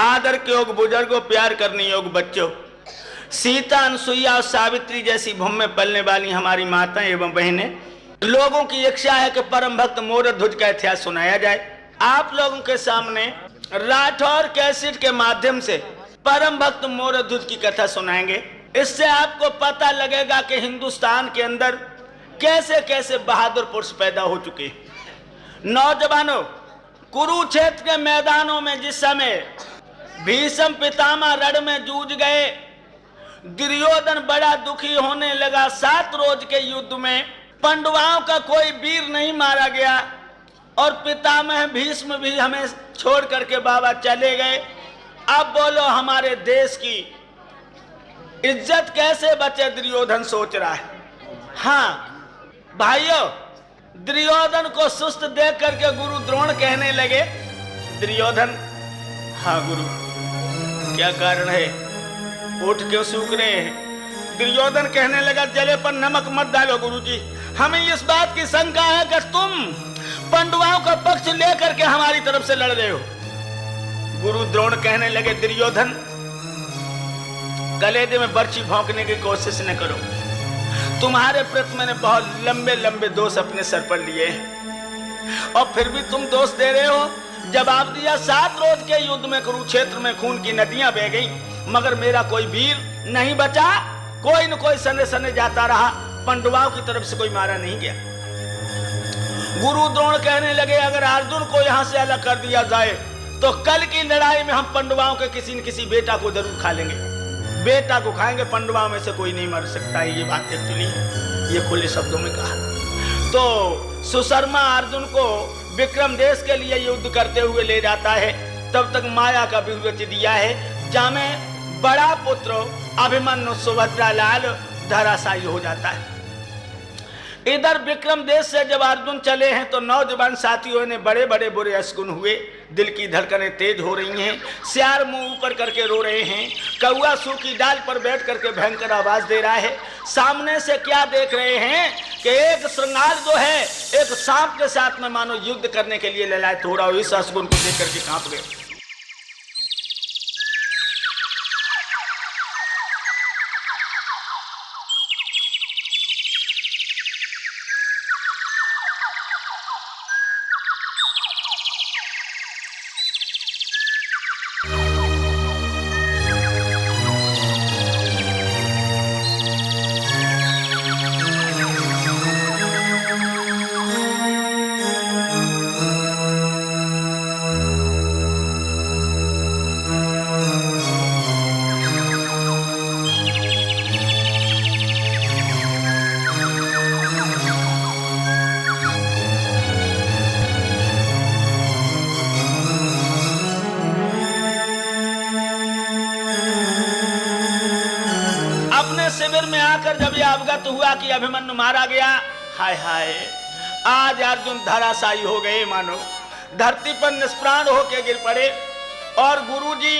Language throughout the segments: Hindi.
आदर के योग बुजुर्गों, प्यार करने योग बच्चों, सीता, अनसुईया और सावित्री जैसी भूमि में पलने वाली हमारी माताएं एवं बहनें, लोगों की इच्छा है कि परम भक्त मोरध्वज का इतिहास सुनाया जाए। आप लोगों के सामने राठौर कैसेट के माध्यम से परम भक्त मोरध्वज की कथा सुनाएंगे। इससे आपको पता लगेगा कि हिंदुस्तान के अंदर कैसे कैसे बहादुर पुरुष पैदा हो चुके हैं। नौजवानों, कुरुक्षेत्र के मैदानों में जिस समय भीष्म पितामह रण में जूझ गए, दुर्योधन बड़ा दुखी होने लगा। 7 रोज के युद्ध में पांडवों का कोई वीर नहीं मारा गया और पितामह भीष्म भी हमें छोड़ करके बाबा चले गए। अब बोलो हमारे देश की इज्जत कैसे बचे, दुर्योधन सोच रहा है। हाँ भाइयों, दुर्योधन को सुस्त देख करके गुरु द्रोण कहने लगे, दुर्योधन, हाँ गुरु, क्या कारण है, उठ क्यों सूख रहे हैं? दुर्योधन कहने लगा, जले पर नमक मत डालो गुरुजी, हमें इस बात की शंका है कि तुम पांडवों का पक्ष लेकर के हमारी तरफ से लड़ रहे हो। गुरु द्रोण कहने लगे, दुर्योधन, कलेजे में बर्छी भौंकने की कोशिश न करो। तुम्हारे प्रति मैंने बहुत लंबे लंबे दोष अपने सर पर लिए हैं और फिर भी तुम दोष दे रहे हो। जवाब दिया, 7 रोज के युद्ध में कुरुक्षेत्र में खून की नदियां बह गई, मगर मेरा कोई वीर नहीं बचा। कोई न कोई सने सने जाता रहा, पांडवों की तरफ से कोई मारा नहीं गया। गुरु द्रोण कहने लगे, अगर अर्जुन को यहां से अलग कर दिया जाए तो कल की लड़ाई में हम पांडवों के किसी न किसी बेटा को जरूर खा लेंगे। बेटा को खाएंगे, पांडवों में से कोई नहीं मर सकता है। ये बात एक्चुअली ये खुले शब्दों में कहा। तो सुशर्मा अर्जुन को विक्रम देश के लिए युद्ध करते हुए ले जाता है। तब तक माया का विवृत दिया है, जहां में बड़ा पुत्र अभिमन्यु सुभद्रा लाल धराशायी हो जाता है। इधर विक्रम देश से जब अर्जुन चले हैं तो नौजवान साथियों ने बड़े बड़े बुरे अशगुन हुए। दिल की धड़कनें तेज हो रही हैं, सियार मुंह ऊपर करके रो रहे हैं, कौआ सूखी डाल पर बैठ करके भयंकर आवाज दे रहा है। सामने से क्या देख रहे हैं कि एक श्रृंगार जो है एक सांप के साथ में मानो युद्ध करने के लिए ललायत हो रहा हो। इस अशगुन को देख करके कांप गए। शिविर में आकर जब यह अवगत हुआ कि अभिमन्यु मारा गया, हाय हाय, आज अर्जुन धराशायी हो गए, मानो धरती पर निष्प्राण होकर गिर पड़े। और गुरुजी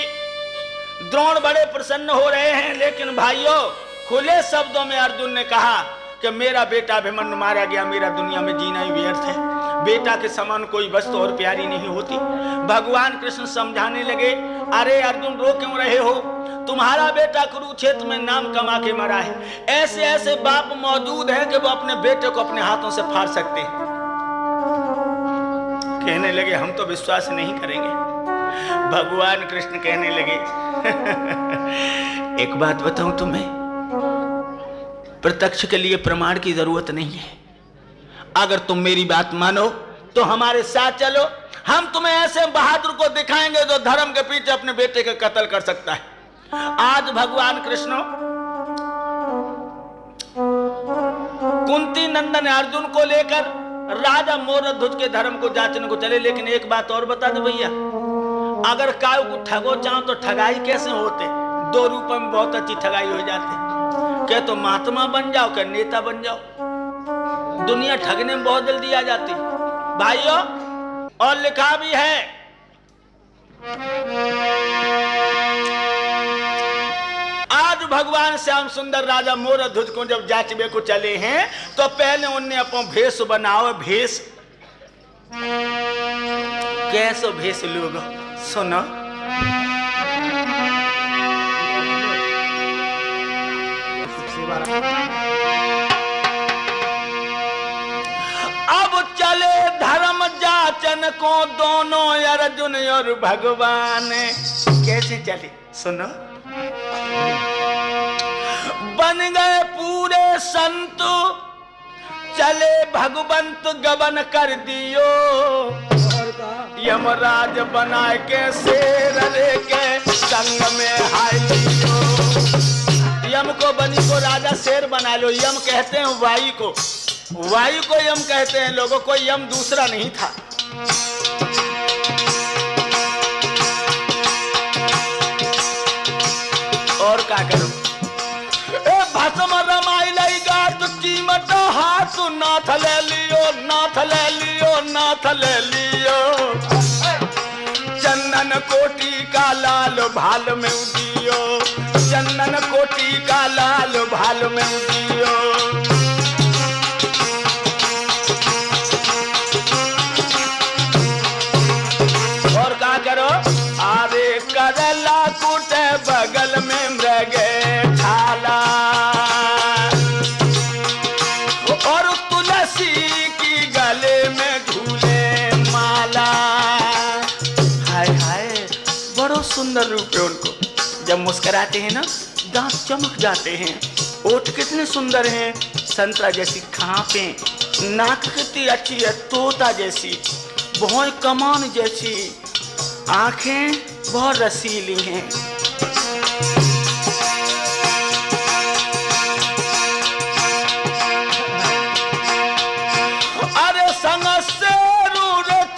द्रोण बड़े प्रसन्न हो रहे हैं। लेकिन भाइयों, खुले शब्दों में अर्जुन ने कहा कि मेरा बेटा अभिमन्यु मारा गया, मेरा दुनिया में जीना ही व्यर्थ है। बेटा के समान कोई वस्तु और प्यारी नहीं होती। भगवान कृष्ण समझाने लगे, अरे अर्जुन, रो क्यों रहे हो? तुम्हारा बेटा कुरुक्षेत्र में नाम कमा के मरा है। ऐसे ऐसे बाप मौजूद हैं कि वो अपने बेटे को अपने हाथों से फाड़ सकते हैं। कहने लगे, हम तो विश्वास नहीं करेंगे। भगवान कृष्ण कहने लगे, एक बात बताऊं तुम्हें, प्रत्यक्ष के लिए प्रमाण की जरूरत नहीं है। अगर तुम मेरी बात मानो तो हमारे साथ चलो, हम तुम्हें ऐसे बहादुर को दिखाएंगे जो धर्म के पीछे अपने बेटे का कत्ल कर सकता है। आज भगवान कृष्ण कुंती नंदन अर्जुन को लेकर राजा मोरध्वज के धर्म को जांचने को चले। लेकिन एक बात और बता दो भैया, अगर काऊ को ठगो चाहो तो ठगाई कैसे होते? 2 रुपए में बहुत अच्छी ठगाई हो जाती। क्या तो महात्मा बन जाओ, क्या नेता बन जाओ, दुनिया ठगने में बहुत जल्दी आ जाती भाइयों। और लिखा भी है, आज भगवान श्याम सुंदर राजा मोरध्वज को जब जांचने को चले हैं तो पहले उनने अपना भेष बनाओ। भेष कैसो भेष लोग सुनो, अब चले धर्म जाचन को दोनों अर्जुन और भगवान। कैसे चले सुनो। बन गए पूरे संत, चले भगवंत गबन कर दियो। यमराज बनाए के शेर लेके संग में हाय लियो। यम को बनी को राजा शेर बना लो। यम कहते हैं वायु को, वायु को यम कहते हैं लोगों को। यम दूसरा नहीं था। और क्या करो। भस्म रमाई लई गात कीमत हाथ नाथ ले लियो, नाथ ले लियो, नाथ ले लियो। चंदन कोटि का लाल भाल में उदियो, चंदन कोटि का लाल भाल में उदियो। और क्या करो। आरे करला कुटे बगल में मृगे छाला, और तुलसी की गले में झूले माला। हाय हाय बड़ो सुंदर रूप है उनको। जब मुस्कुराते हैं ना दांत चमक जाते हैं। ओठ कितने सुंदर हैं, संतरा जैसी खांपें। नाक कितनी अच्छी है, तोता जैसी। बहुत कमान जैसी आंखें, बहुत रसीली हैं। अरे संग से रो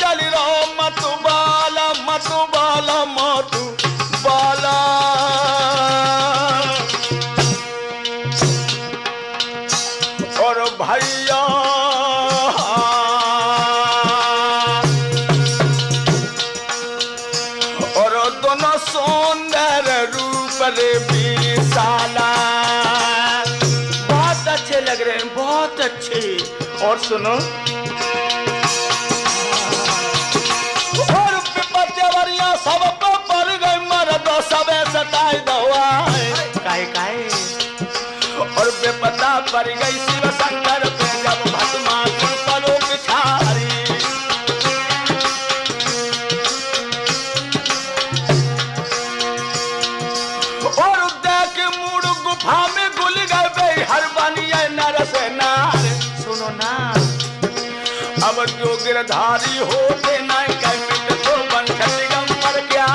चल रहो मतुबाला, मतुबाला, मतुबाला। और भैया सुंदर रूप रे विशाला। बहुत अच्छे लग रहे हैं, बहुत अच्छे। और सुनो। और विपत्तियां सब को पड़ गए, मर्द सबे सताए दवाए। काहे काहे। और विपदा पड़ गई शिव शंकर पे जब भस्मासुर परो पिछारी। हमें गुल गए हर बनिए नर से नार। सुनो ना। अब जो गिरधारी होते ना मिट तो बन दिगंबर क्या।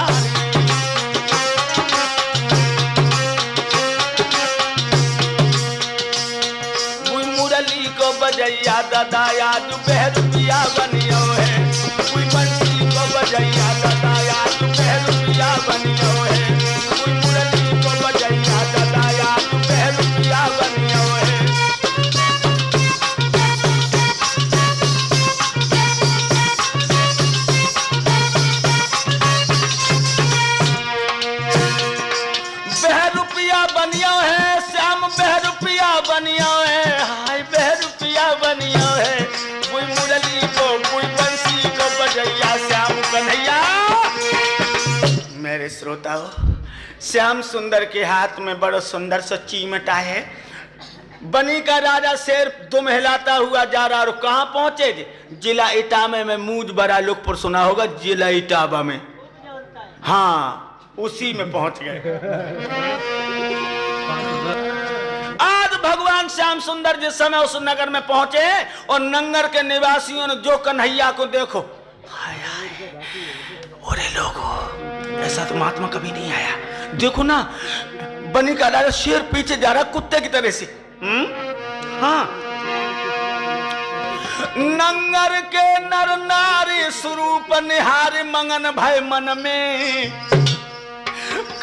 मुरली को बजैया दादाया जो बहरूपिया बनियो है। कोई बंसी को बजैया दादाया जो बहरूपिया बनियो है। कोई मुरली को बजैया दादाया जो बहरूपिया बनियो है। बहरूपिया बनियो है, श्याम बहरूपिया बनियो है। हाय बहरूपिया बनियो है। कोई मुरली को कोई बंसी को बजैया श्याम कन्हैया। मेरे श्रोताओ, श्याम सुंदर के हाथ में बड़ा सुंदर सा चीमटा है। बनी का राजा शेर दुम हिलाता हुआ जा रहा। और कहाँ पहुंचे? जिला इटावा में। मूज बड़ा लोकपुर सुना होगा, जिला इटावा में। हाँ उसी में पहुंच गए। आज भगवान श्याम सुंदर जिस समय उस नगर में पहुंचे और नंगर के निवासियों ने जो कन्हैया को देखो, हाय हाय अरे लोगों, ऐसा तो महात्मा कभी नहीं आया। देखो ना, बनी का राजा शेर पीछे जा रहा कुत्ते की तरह से। हाँ, नंगर के नर नारी स्वरूप निहार मंगन भय मन में।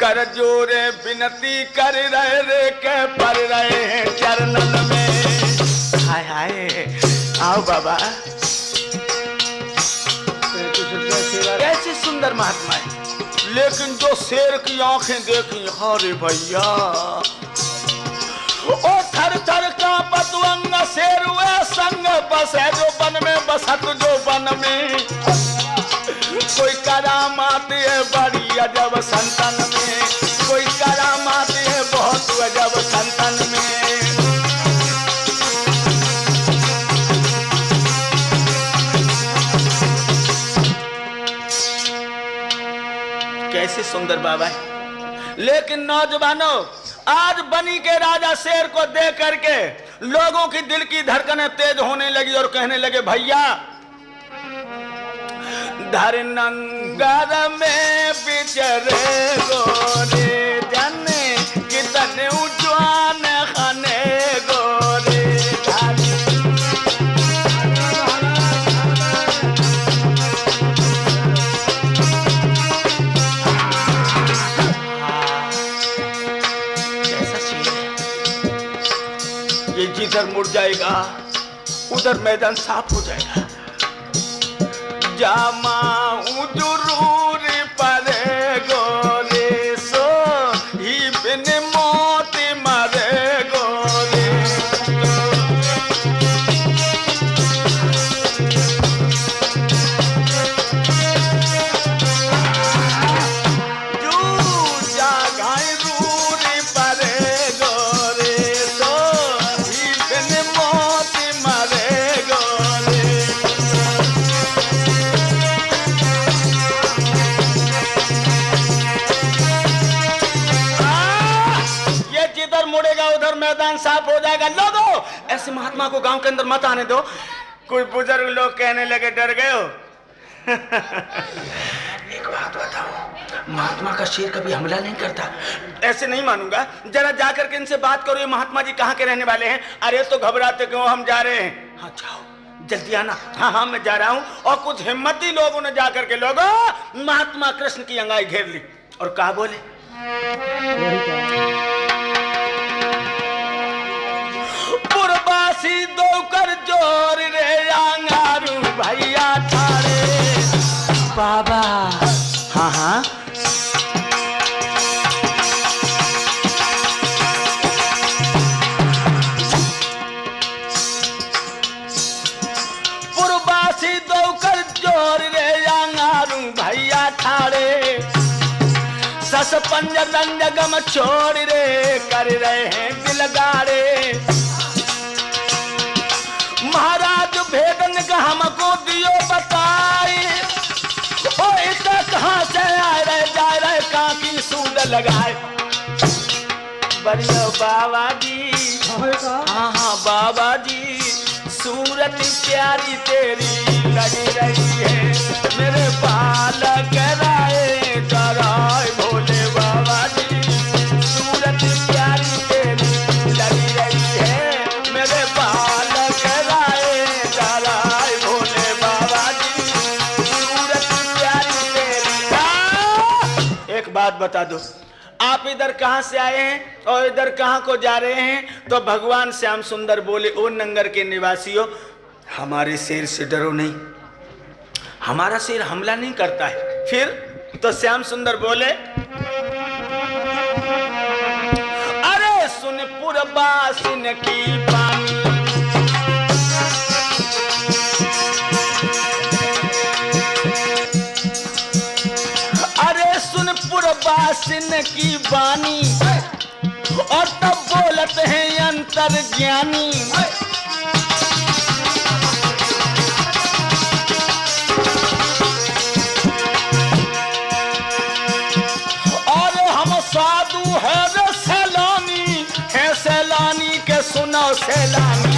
कर जोरे विनती कर रहे रे के पर रहे हैं चरणन में। हाय हाय आओ बाबा, कैसे सुंदर महात्मा है। लेकिन जो शेर की आंखें देखी, अरे भैया ओ थर थर का पतवंग शेर हुए संग बस है जो वन में बसत जो वन में। कोई करामात है बड़ी अजब संतन में, कोई करामात है बहुत अजब संतन में। कैसे सुंदर बाबा है। लेकिन नौजवानों, आज बनी के राजा शेर को देख करके लोगों की दिल की धड़कनें तेज होने लगी और कहने लगे, भैया धर नंगर में बिचरे गोरे जने कितने उजवान खाने गोरे ये जिधर मुड़ जाएगा उधर मैदान साफ हो जाएगा। जामाऊ जरूर परे गोरे सो ही बिन मौत मरे गोरे। जू जागाई रूर परे गोरे सो ही बिन मौत मरे गोरे। मुड़ेगा उधर मैदान साफ हो जाएगा। लोगों, ऐसे महात्मा को गांव के अंदर मत आने दो। कोई बुजुर्ग लोग कहने लगे, डर गए हो? एक बात बताओ, महात्मा का शेर कभी हमला नहीं करता। ऐसे नहीं मानूंगा, जरा जाकर के इनसे बात करो, ये महात्मा जी कहाँ के रहने वाले हैं? अरे तो घबराते क्यों, हम जा रहे हैं। हाँ जाओ, जल्दी आना। हाँ हाँ मैं जा रहा हूँ। और कुछ हिम्मती लोगों ने जाकर के लोगों महात्मा कृष्ण की अंगाई घेर ली और कहा बोले, पुरबासी दो कर जोर रे आंगारू भैया थारे बाबा। हाँ हाँ पुरबासी दो कर जोर रे आंगारू भैया थारे। सस पंज रंज गम छोड़ रे कर रहे हैं दिलगारे। महाराज भेदन का हमको दियो बताई, ओ इतना कहाँ से आए रहे जा रहे काकी सूद लगाए। बढ़िया बाबा जी, हाँ हाँ बाबा जी, सूरत प्यारी तेरी लगी रही है। मेरे बालक राय जराय भोले बाबा जी, सूरत प्यारी तेरी लगी रही है। मेरे बालक राय जराय भोले बाबा जी, सूरत प्यारी तेरी। एक बात बता दो, आप इधर कहाँ से आए हैं और इधर कहाँ को जा रहे हैं? तो भगवान श्याम सुंदर बोले, ओ नंगर के निवासियों, हमारे शेर से डरो नहीं, हमारा शेर हमला नहीं करता है। फिर तो श्याम सुंदर बोले, अरे सुन पुरबासिन की बानी, अरे सुन पुरबासिन की बानी, और तब बोलत हैं अंतर ज्ञानी। और हम साधु है रे सैलानी, है सैलानी के सुनो सैलानी।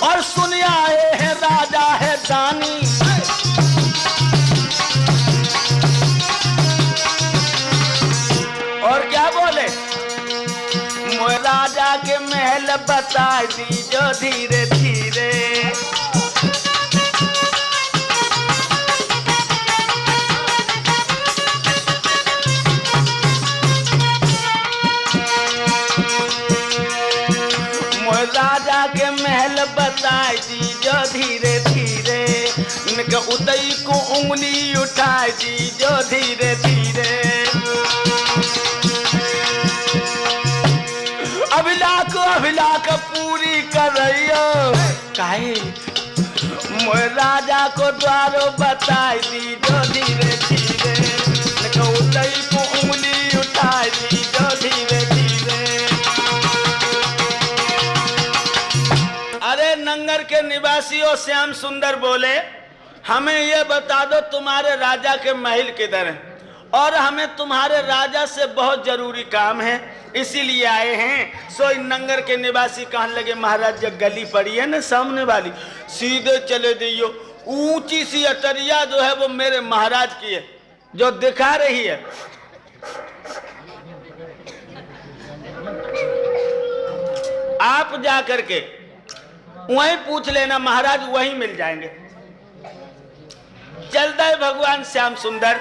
और सुन आए हैं राजा है दानी। और क्या बोले, मोए राजा के महल बता दीजो धीरे धीरे। मोए राजा के महल बता दीजो धीरे धीरे। इनके उदय को उंगली उठा दीजो धीरे धीरे। अभिलाख अभिलाख पूरी कर रही हो काहे, मोए राजा को द्वारो बताई दी जो धीरे धीरे, उतई को उंगली उठाई दी जो धीरे धीरे। अरे नंगर के निवासियों श्याम सुंदर बोले, हमें ये बता दो तुम्हारे राजा के महल किधर है, और हमें तुम्हारे राजा से बहुत जरूरी काम है, इसीलिए आए हैं। सो इन नंगर के निवासी कहने लगे, महाराज जब गली पड़ी है ना सामने वाली, सीधे चले जाइयो, ऊंची सी अटरिया जो है वो मेरे महाराज की है, जो दिखा रही है। आप जा करके वहीं पूछ लेना, महाराज वहीं मिल जाएंगे। चलता है भगवान श्याम सुंदर।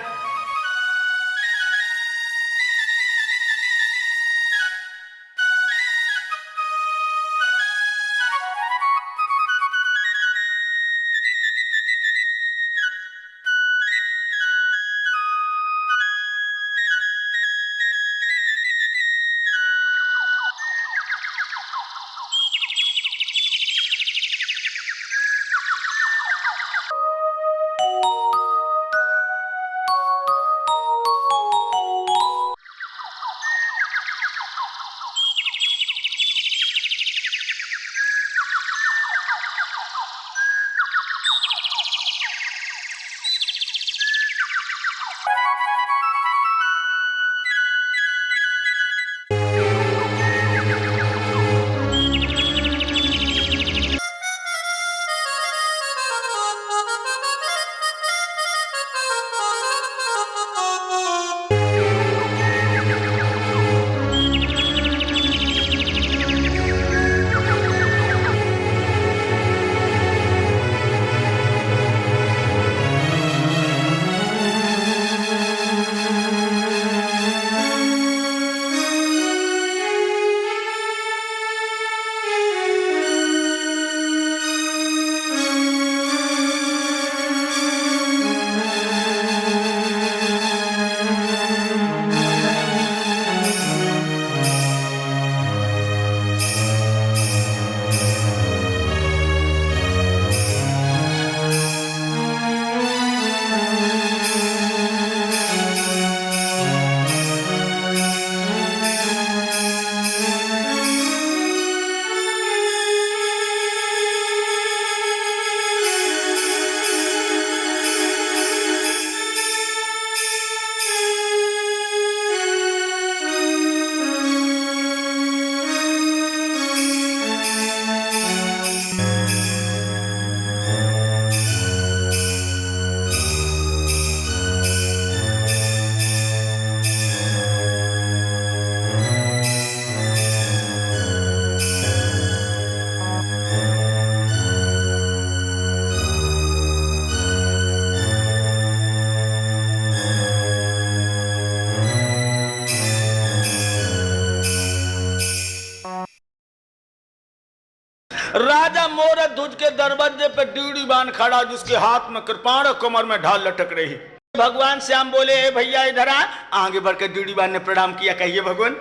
राजा मोरत ध्वज के दरवाजे पे ड्यूडी बान खड़ा, जिसके हाथ में कृपाण, कमर में ढाल लटक रही। भगवान श्याम बोले, ए भैया इधर आ। आगे बढ़कर ड्यूडी बान ने प्रणाम किया। कहिए भगवान।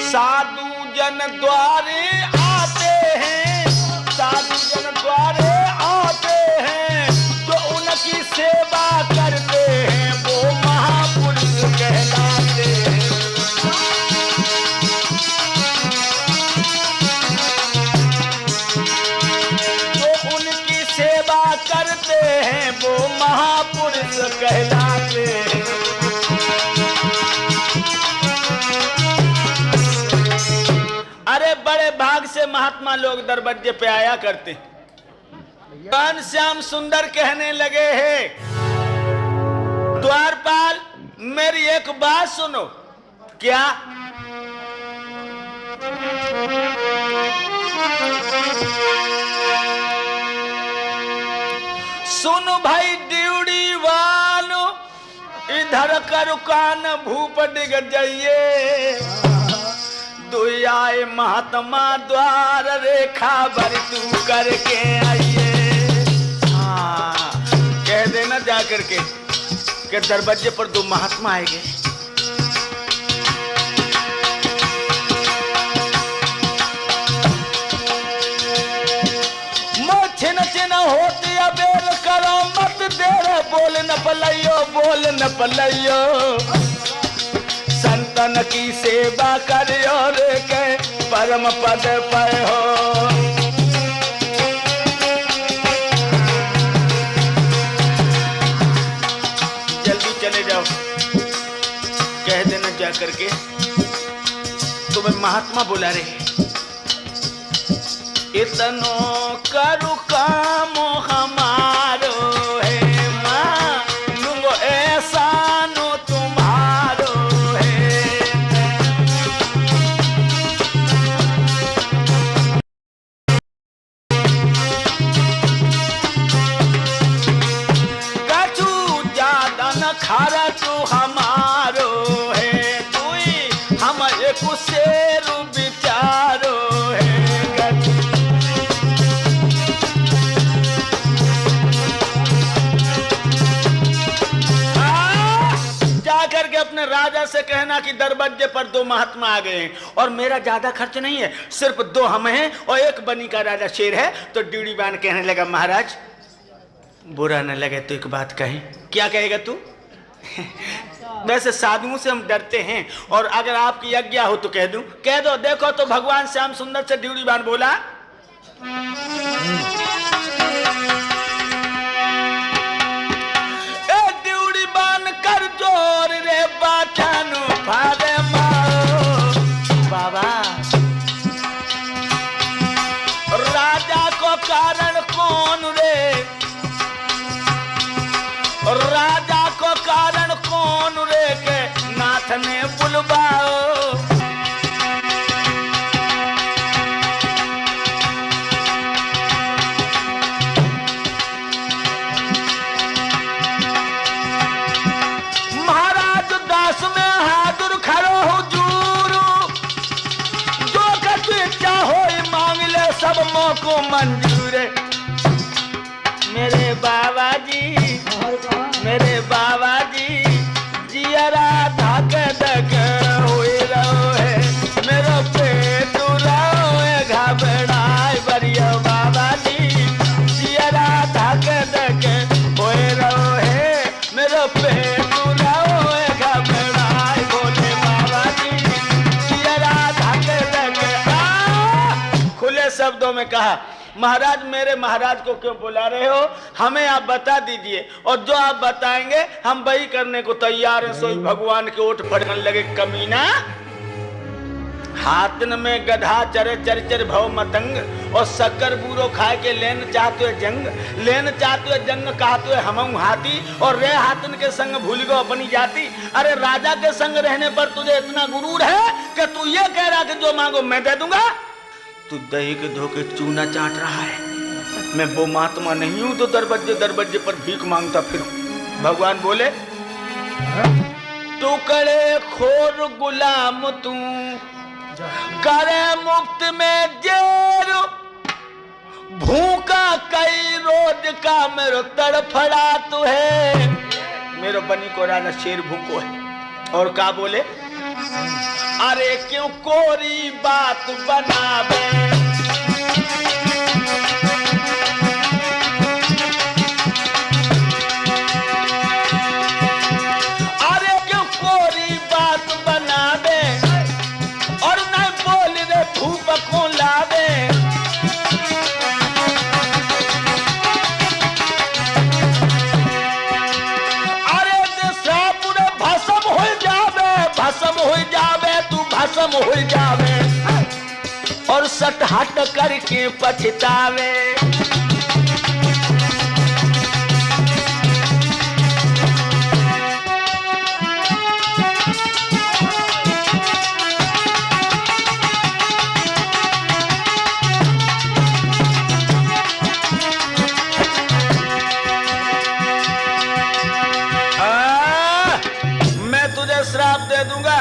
साधु जन द्वारे आते हैं, साधु जन द्वारे आते हैं, जो उनकी सेवा करते हैं वो महापुरुष कहलाते हैं। जो उनकी सेवा करते हैं वो महापुरुष कहलाते हैं। अरे बड़े भाग से महात्मा लोग दरवाजे पे आया करते। भगवान श्याम सुंदर कहने लगे, हैं द्वारपाल मेरी एक बात सुनो। क्या? सुनो भाई ड्यूडी वालो, इधर कर कान भूप डिग जाइए। दुआए महात्मा द्वार रेखा भर तू करके आइए। हाँ देना जा करके कि दरवाजे पर दो महात्मा आएंगे। छिन छिन होती अबेर करो मत देर, बोल न पलैयो बोल न पलैयो, संतन की सेवा करियो रे के परम पद पाए हो। जल्दी चले जाओ, कह देना जा करके तुम्हें महात्मा बुला रहे। इतनो करू काम हमारो है, मानूंगो ऐसा नो तुम्हारो है। कछु ज्यादा न खारा तू हमारो है, तू हम एक शेर विचारो है। करके अपने राजा से कहना कि दरवाजे पर दो महात्मा आ गए हैं और मेरा ज्यादा खर्च नहीं है, सिर्फ दो हम हैं और एक बनी का राजा शेर है। तो ड्यूड़ी बान कहने लगा महाराज बुरा न लगे तो एक बात कहें। क्या कहेगा तू? वैसे साधुओं से हम डरते हैं और अगर आपकी आज्ञा हो तो कह दूं। कह दो। देखो तो भगवान श्याम सुंदर से ड्यूड़ी बान बोला, जोर रे बाचानु भारे माओ बाबा। राजा को कारण कौन रे, राजा को कारण कौन रे के नाथ ने बुलवाओ। सब मौको मंजूर है। मेरे बाबा जी जियरा धक धक हुई रहो है, मेरो पेट रहो है घबराए बरिया। बाबा जी जियरा धक धक हुई रहो है, मेरो पेट रहो है घबराए। बोले बाबा जी जियरा धक धक। खुले शब्दों में कहा महाराज मेरे महाराज को क्यों बुला रहे हो, हमें आप बता दीजिए और जो आप बताएंगे हम वही करने को तैयार हैं। सोई भगवान के ओठ फटने लगे। कमीना हाथन में गधा चरे चर भव मतंग, और शक्कर बूरो खाए के लेन चाहते जंग, लेन चाहते जंग कहते हमऊ हाथी, और रे हाथन के संग भूल गो अपनी जाति। अरे राजा के संग रहने पर तुझे इतना गुरूर है कि तू ये कह रहा कि जो मांगो मैं दे दूंगा। तू दही के धोके चूना चाट रहा है। मैं वो महात्मा नहीं हूं तो दरवाजे पर भीख मांगता फिरूं। भगवान बोले टुकड़े खोर गुलाम तू करे मुफ्त में जेर, भूखा कई रोज का मेरो तड़फड़ा तू है। मेरो बनी को राजा शेर भूखो है। और क्या बोले, अरे क्यों कोरी बात बनावे, अरे क्यों कोरी बात बनावे, और न बोल रे धूप को लावे। अरे पूरे भस्म हो जावे, भस्म हो जावे, भस्म हो जावे, और सट हट करके पछतावे। मैं तुझे श्राप दे दूंगा।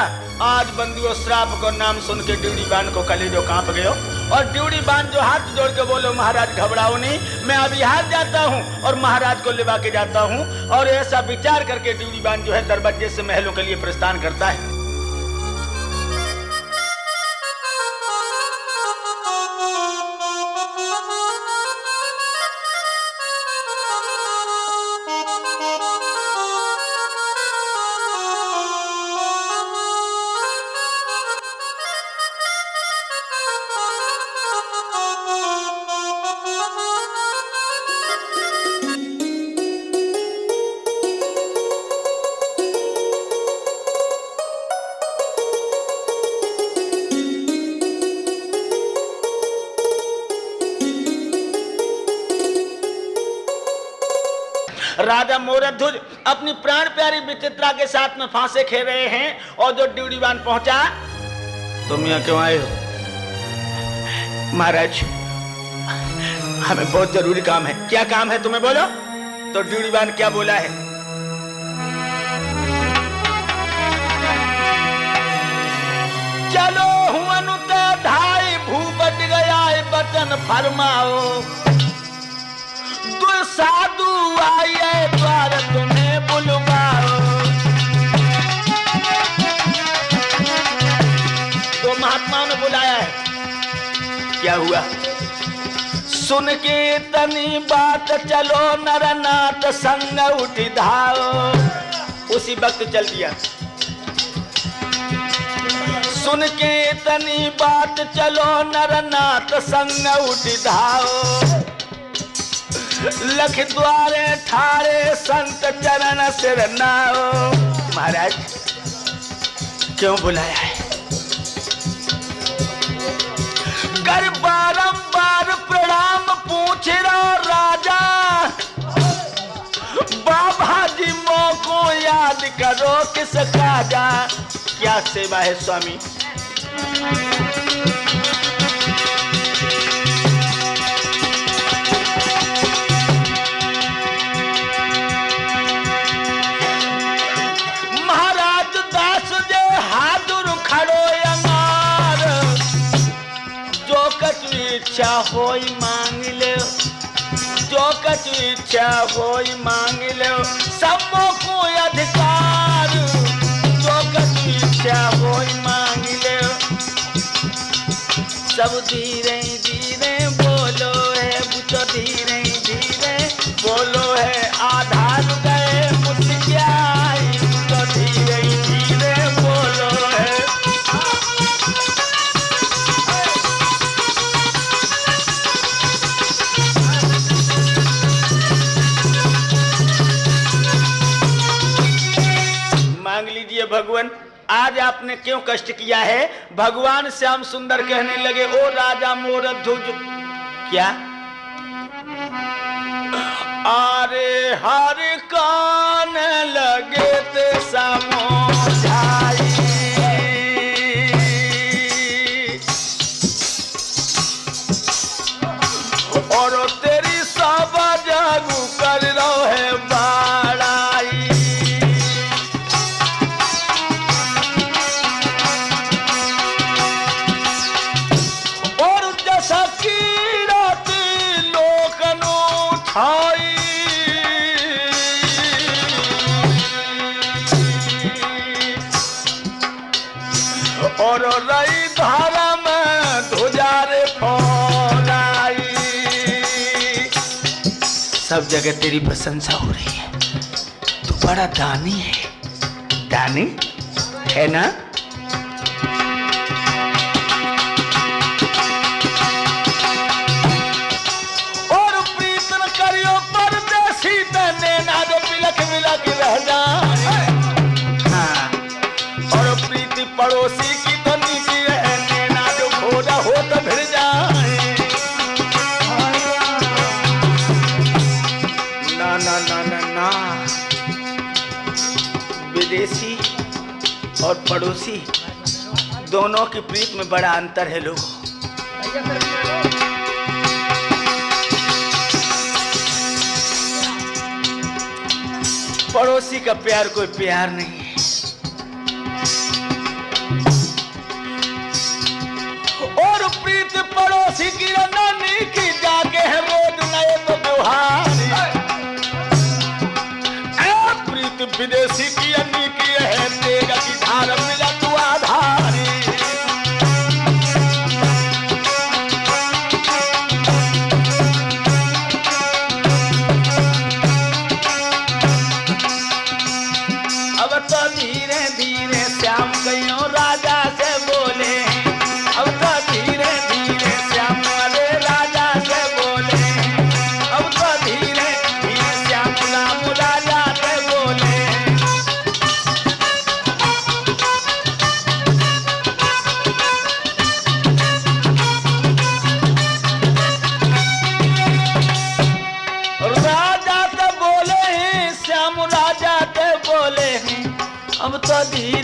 आज बंदियों श्राप को नाम सुन के ड्यूडी बान को कलेजो कांप गयो और ड्यूडी बान जो हाथ जोड़ के बोलो महाराज घबराओ नहीं, मैं अभी हाथ जाता हूँ और महाराज को लेवा के जाता हूँ। और ऐसा विचार करके ड्यूडी बान जो है दरवाजे से महलों के लिए प्रस्थान करता है। राजा मोरध्वज अपनी प्राण प्यारी विचित्रा के साथ में फांसे खेल रहे हैं और जो ड्यूडीवान पहुंचा, तुम यहाँ क्यों आए हो? महाराज हमें बहुत जरूरी काम है। क्या काम है तुम्हें बोलो? तो ड्यूडीवान क्या बोला है? चलो हुअनुत ढाई भूपट गया है बचन फरमाओ, साधु आए द्वार तुम्हें बुलवाओ। तो महात्माओं ने बुलाया है। क्या हुआ? सुन के तनी बात चलो नरनाथ संग उठी धाओ। उसी वक्त चल दिया। सुन के तनी बात चलो नरनाथ संग उठी धाओ, लख द्वारे ठारे संत चरण सिर नाओ। महाराज क्यों बुलाया है? कर बारंबार प्रणाम पूछ रहा राजा, बाबा जी मोको याद करो किस काजा। क्या सेवा है स्वामी? इच्छा होई मांग ले, जो कछु इच्छा होई मांग ले, सबको कोई अधिकार, जो कछु इच्छा होई मांग ले। सब धीरे धीरे बोलो है, बुझो धीरे धीरे बोलो है, आधार गए मुझे बुझो धीरे धीरे बोलो है। मांग लीजिए भगवान, आज आपने क्यों कष्ट किया है? भगवान श्याम सुंदर कहने लगे, ओ राजा मोरध्वज। क्या? अरे हर कान लगे ते समझाई, और तेरी सब जागू कर लो है बड़ाई। और रई धारा में ध्वजारे फौलाई, सब जगह तेरी प्रशंसा हो रही है। तू बड़ा दानी है, दानी है ना? और प्रीत न करियो परदेसी तने ना जो पिलक मिलक रह जाए। हाँ, और प्रीति पड़ोसी की तो नीति है, नैना जो खोजा हो तो भिड़ जाए। ना ना ना ना ना, विदेशी और पड़ोसी दोनों की प्रीत में बड़ा अंतर है लोगों। पड़ोसी का प्यार कोई प्यार नहीं है,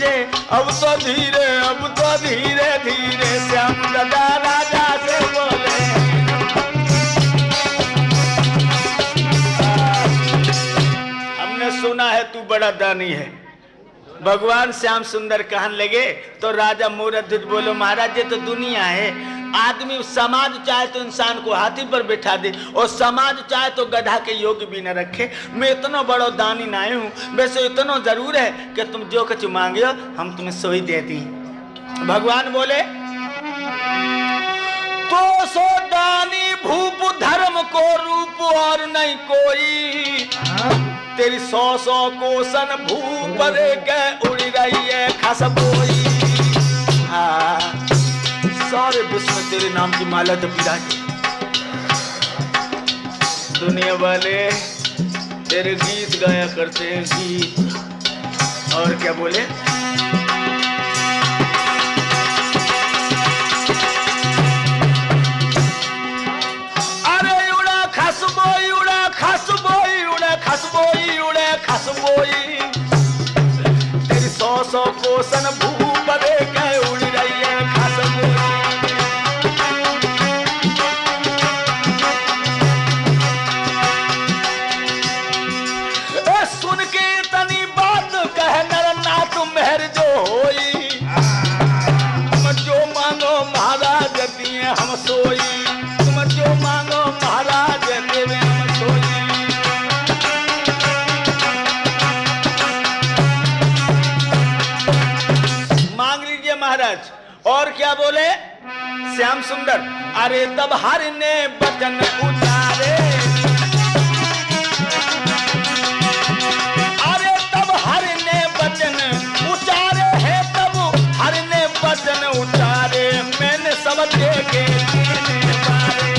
धीरे, अब तो धीरे, अब तो धीरे धीरे श्याम दादा राजा से बोले। हमने सुना है तू बड़ा दानी है। भगवान श्याम सुंदर कहने लगे तो राजा मोरध्वज बोलो महाराज ये तो दुनिया है, आदमी समाज चाहे तो इंसान को हाथी पर बैठा दे और समाज चाहे तो गधा के योग्य भी न रखे। मैं इतना बड़ा दानी ना हूँ, वैसे इतना जरूर है कि तुम जो कुछ मांगे हम तुम्हें सोई दे दी। भगवान बोले तो सो दानी भूप धर्म को रूप और नहीं कोई, तेरी 100 कोसन भूप के उड़ रही है खसबोई। सारे विश्व में तेरे नाम की माला जपी रही। दुनिया वाले तेरे गीत गाया करते हैं गीत, और क्या बोले अरे उड़ा खसबोई, उड़ा खसबोई, उड़ा खसबोई, उड़ा खसबोई, तेरी 100 कोसन भूप के उड़ रही है खसबोई। मेहर जो होई, तुम जो मांगो महाराज दिए हम सोई, तुम जो मांगो महाराज देवे हम सोई। मांग लीजिए महाराज। और क्या बोले श्याम सुंदर, अरे तब हर ने वचन उतारे, वचन उतारे मैंने सब देखे पारे।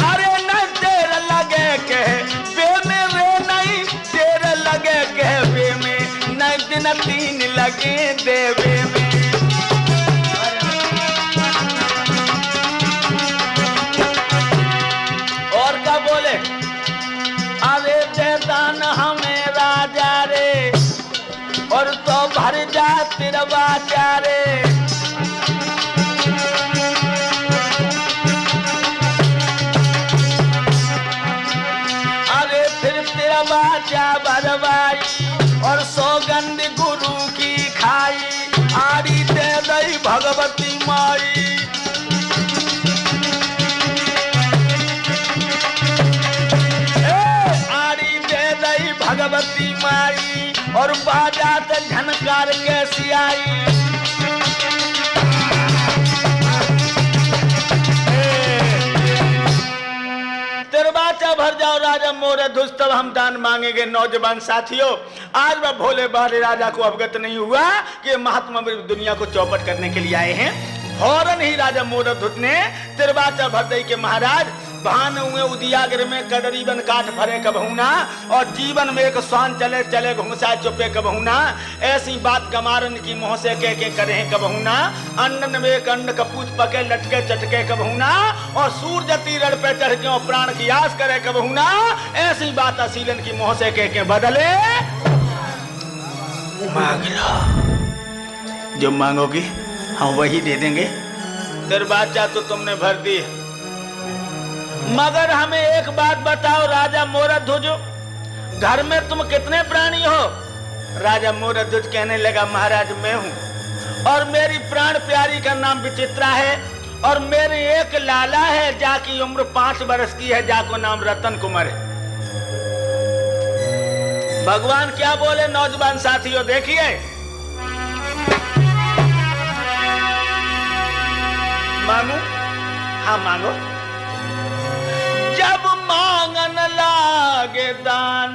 अरे नहीं देर लगे कह बे में रे, नहीं देर लगे कह बे में, नहीं दिन 3 लगे देवे में। और क्या बोले अरे दे दान हमें राजा रे, और तो भर जा तेरा बाचारे। अरे फिर तेरा बाचा भरवाई, और सौगंध गुरु की खाई, आरी दे दई भगवती माई। भगवती माई और बाजात झनकार कैसी आई। तिरबाचा भर जाओ राजा मोरध्वज, तब हम दान मांगेंगे। नौजवान साथियों, आज वह भोले भाले राजा को अवगत नहीं हुआ कि महात्मा दुनिया को चौपट करने के लिए आए हैं। फौरन ही राजा मोरध्वज ने तिरबाचा भर दई के महाराज भान हुए उदियागर में कदरी बन काट भरे कबहुना, और जीवन में एक स्वान चले चले घुमसा चुपे कबहुना। ऐसी बात कमारन की मुँह से कह के करे कबहुना, अंडन में एक अंड कपूच पके लटके चटके कबहुना, और सूर्य तीरण पे चढ़ के प्राण की आस करे कबहुना। ऐसी बात असीलन की मुँह से कह के बदले मांग लो, जो मांगोगी हम वही दे देंगे। तिरबाचा तो तुमने भर दी, मगर हमें एक बात बताओ राजा मोरध्वज, घर में तुम कितने प्राणी हो? राजा मोरध्वज कहने लगा महाराज मैं हूं, और मेरी प्राण प्यारी का नाम विचित्रा है, और मेरे एक लाला है जाकी उम्र 5 वर्ष की है, जाको नाम रतन कुमार है। भगवान क्या बोले नौजवान साथियों देखिए, मांगू? हाँ मांगो। जब मांगन लागे दान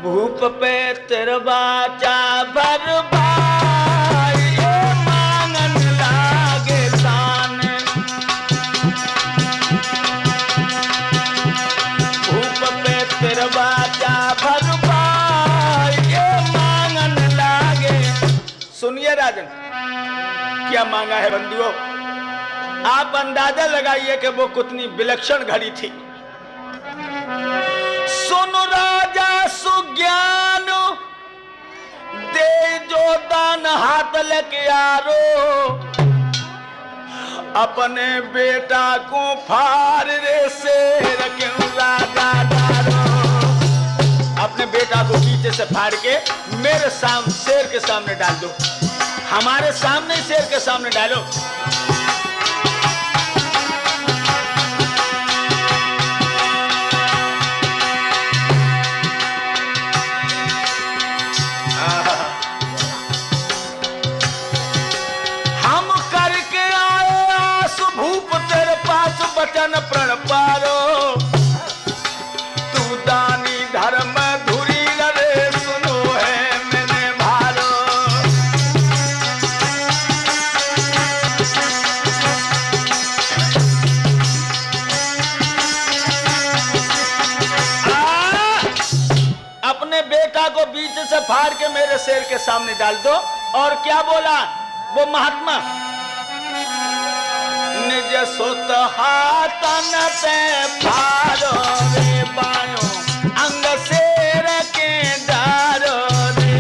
भूप पे तिरबाचा भर भाई, मांगन लागे दान भूप पे तिरबाचा भर भाई, मांगन लागे। सुनिए राजन, क्या मांगा है बंधुओं? आप अंदाजा लगाइए कि वो कितनी विलक्षण घड़ी थी। दान हाथ लेके आरो, अपने बेटा को फाड़ रे शेर क्यों राजा डारो। अपने बेटा को पीछे से फाड़ के मेरे शेर के सामने डाल दो, हमारे सामने शेर के सामने डालो। वचन प्रण पारो, तू दानी धर्म धुरी रे सुनो है मैंने भारो। अपने बेटा को बीच से फाड़ के मेरे शेर के सामने डाल दो। और क्या बोला वो महात्मा, निज सुत हाथन से फाड़ो रे बायो, अंग शेर के डारो रे।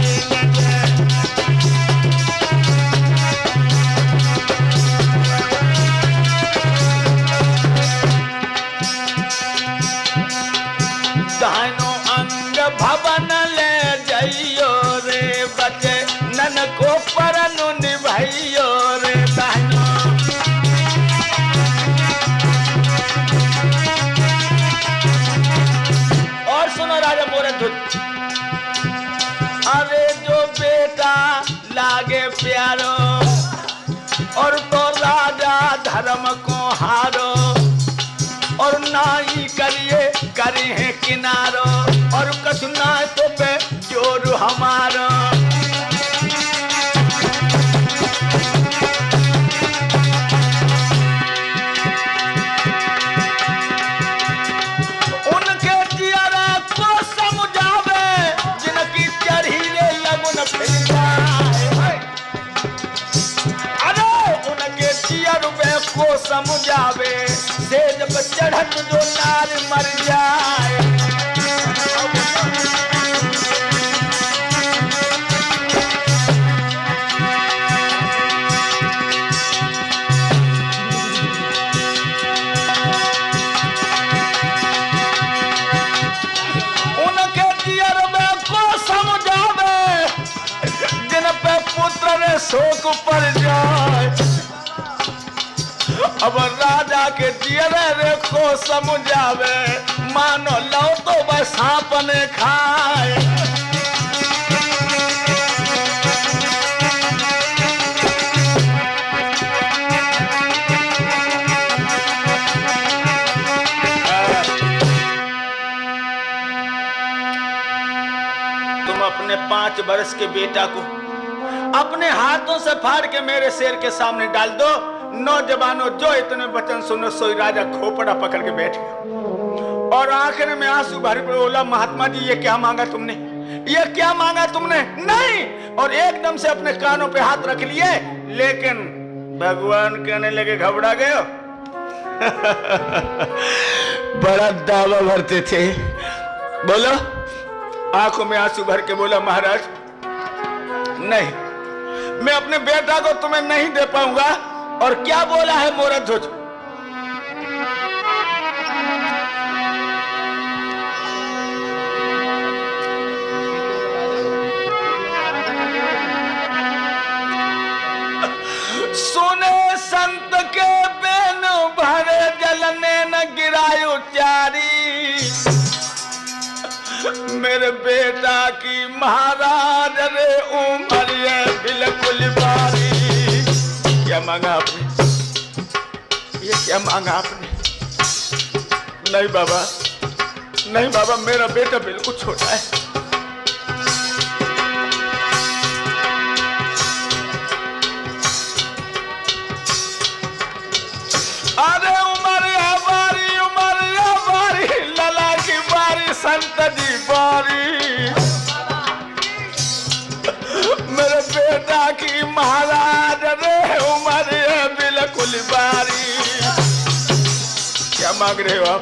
दानो अंग भवन ले जाइयो रे बचे, नन को परनु निभाइयो रे दानो। अरे जो बेटा लागे प्यारो, और तो राजा धर्म को हारो, और नाई करिए करे हैं किनारो, और कछु ना तो पे जोर हमारो। को समझावे से जब चढ़त जो नार मर जाए। उनके जियर में को समझावे, जिन पे पुत्र ने शोक पड़ जाए। अब राजा के जियरे को समझावे, मानो लो तो बस सांप ने खाए। तुम अपने 5 वर्ष के बेटा को अपने हाथों से फाड़ के मेरे शेर के सामने डाल दो। नौजवानों जो इतने वचन सुनो, सोई राजा खोपड़ा पकड़ के बैठ गया और आखिर में आंसू भर के बोला, महात्मा जी ये क्या मांगा तुमने, ये क्या मांगा तुमने? नहीं। और एकदम से अपने कानों पे हाथ रख लिए, लेकिन भगवान कहने लगे घबरा गए हो। बड़ा दावा भरते थे। बोलो, आंखों में आंसू भर के बोला, महाराज नहीं, मैं अपने बेटा को तुम्हें नहीं दे पाऊंगा। और क्या बोला है मोरध्वज? सुने संत के बेन भरे जलने न गिरायो चारी, मेरे बेटा की महाराज रे उम्र ये बिल्कुल बारी। क्या मांगा आपने? ये क्या मांगा आपने? नहीं बाबा, नहीं बाबा, मेरा बेटा बिल्कुल छोटा है। अरे उमरिया बारी लला की बारी, संत जी बारी, मेरे बेटा की महाराज रे उम्र है बिल्कुल बारी। क्या मांग रहे हो आप?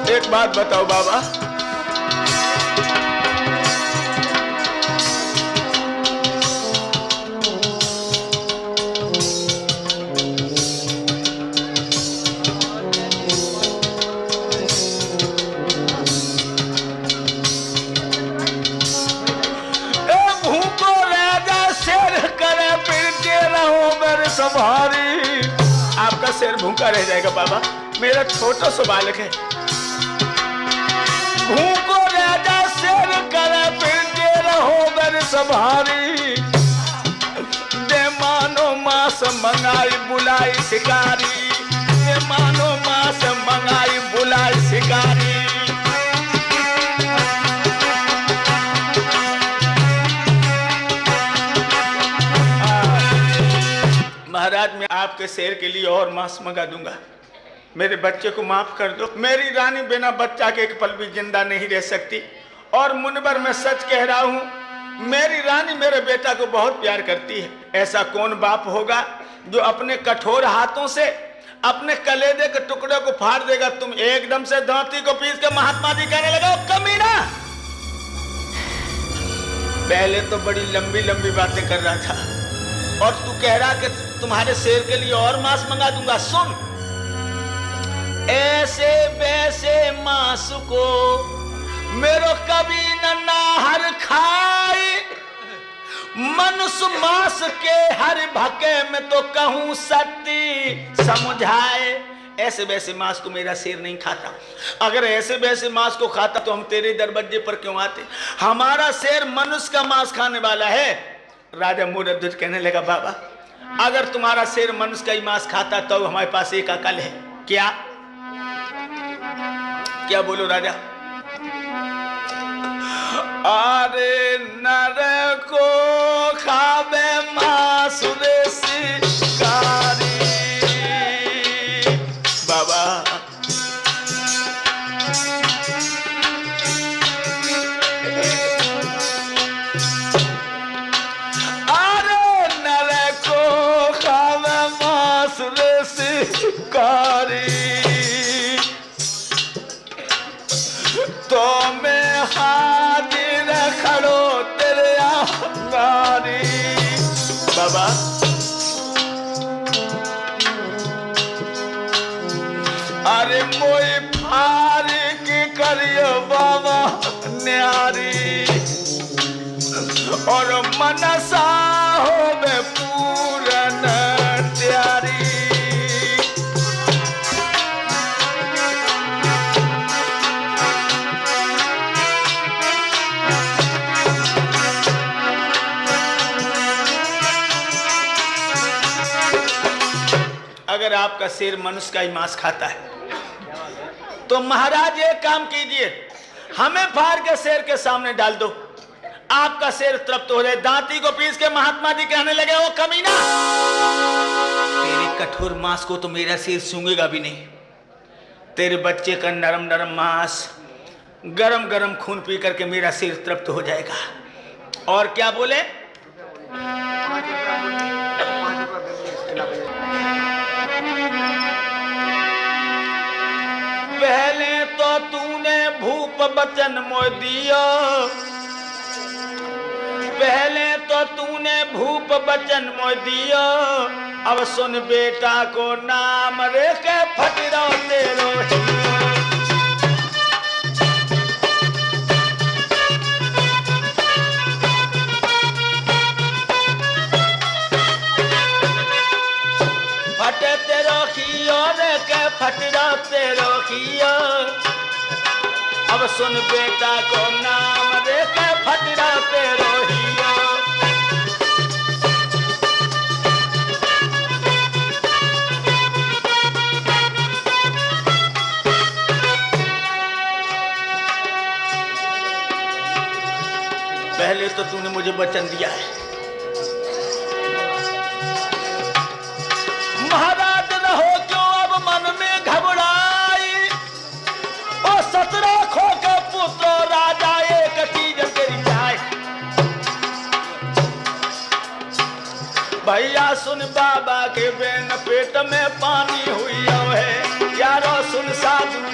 एक बात बताओ बाबा, शेर भूखा रह जाएगा बाबा, मेरा छोटा सा बालक है। भूखो राजा शेर करे फिर देर हो गर सभारी, दे मानो मास मंगाई बुलाई शिकारी, दे मानो मास मंगाई बुलाई शिकारी। महाराज मैं आपके शेर के लिए और मांस मंगा दूंगा, मेरे बच्चे को माफ कर दो। मेरी रानी बिना बच्चा के एक पल भी जिंदा नहीं रह सकती, और मुनवर मैं सच कह रहा हूं, मेरी रानी मेरे बेटा को बहुत प्यार करती है। ऐसा कौन बाप होगा जो अपने कठोर हाथों से अपने कलेजे के टुकड़े को फाड़ देगा। तुम एकदम से दांती को पीस के महात्मा जी कहने लगा कमीना। पहले तो बड़ी लंबी लंबी बातें कर रहा था, और तू कह रहा कि तुम्हारे शेर के लिए और मांस मंगा दूंगा। सुन, ऐसे वैसे मांस को मेरो कभी न नाहर खाए, मनुष्य मांस के हर भके में तो कहूं सत्य समझाए। ऐसे वैसे मांस को मेरा शेर नहीं खाता। अगर ऐसे वैसे मांस को खाता तो हम तेरे दरवाजे पर क्यों आते? हमारा शेर मनुष्य का मांस खाने वाला है। राजा मूरध्वज कहने लगा बाबा, अगर तुम्हारा शेर मनुष्य का ही मांस खाता तो हमारे पास एक अकल है। क्या क्या बोलो राजा? अरे नर को खावे मांस रे शिकारी। बाबा तो मैं हाजिर खड़ो तेरे आंगरी। बाबा अरे मोई फारी की करियो बाबा न्यारी, और मनसा हो बे पूरन त्यारी। अगर आपका शेर मनुष्य का ही मांस खाता है तो महाराज एक काम कीजिए, हमें फाड़ के शेर के सामने डाल दो, आपका शेर तृप्त हो जाए। दांती को पीस के महात्मा जी कहने लगे ओ कमीना, तेरे कठोर मांस को तो मेरा शेर सूंघेगा भी नहीं। तेरे बच्चे का नरम नरम मांस, गरम गरम खून पी करके मेरा शेर तृप्त हो जाएगा। और क्या बोले? पहले तो तूने भूप बचन मोह दिया, पहले तो तूने भूप बचन मोह दिया, अब सुन बेटा को नाम रे के फटरो तेरो हियो। फटे तेरो खियो रे के फटरो तेरो खियो, अब सुन बेटा को नाम रे के फटरो तेरो हियो। पहले तो तूने मुझे वचन दिया है, महाराज रहो क्यों अब मन में घबराई, और 17 खो के पुत्र राजा एक चीज तेरी जाए। भैया सुन बाबा के बेन पेट में पानी हुई है, यारो सुन साधु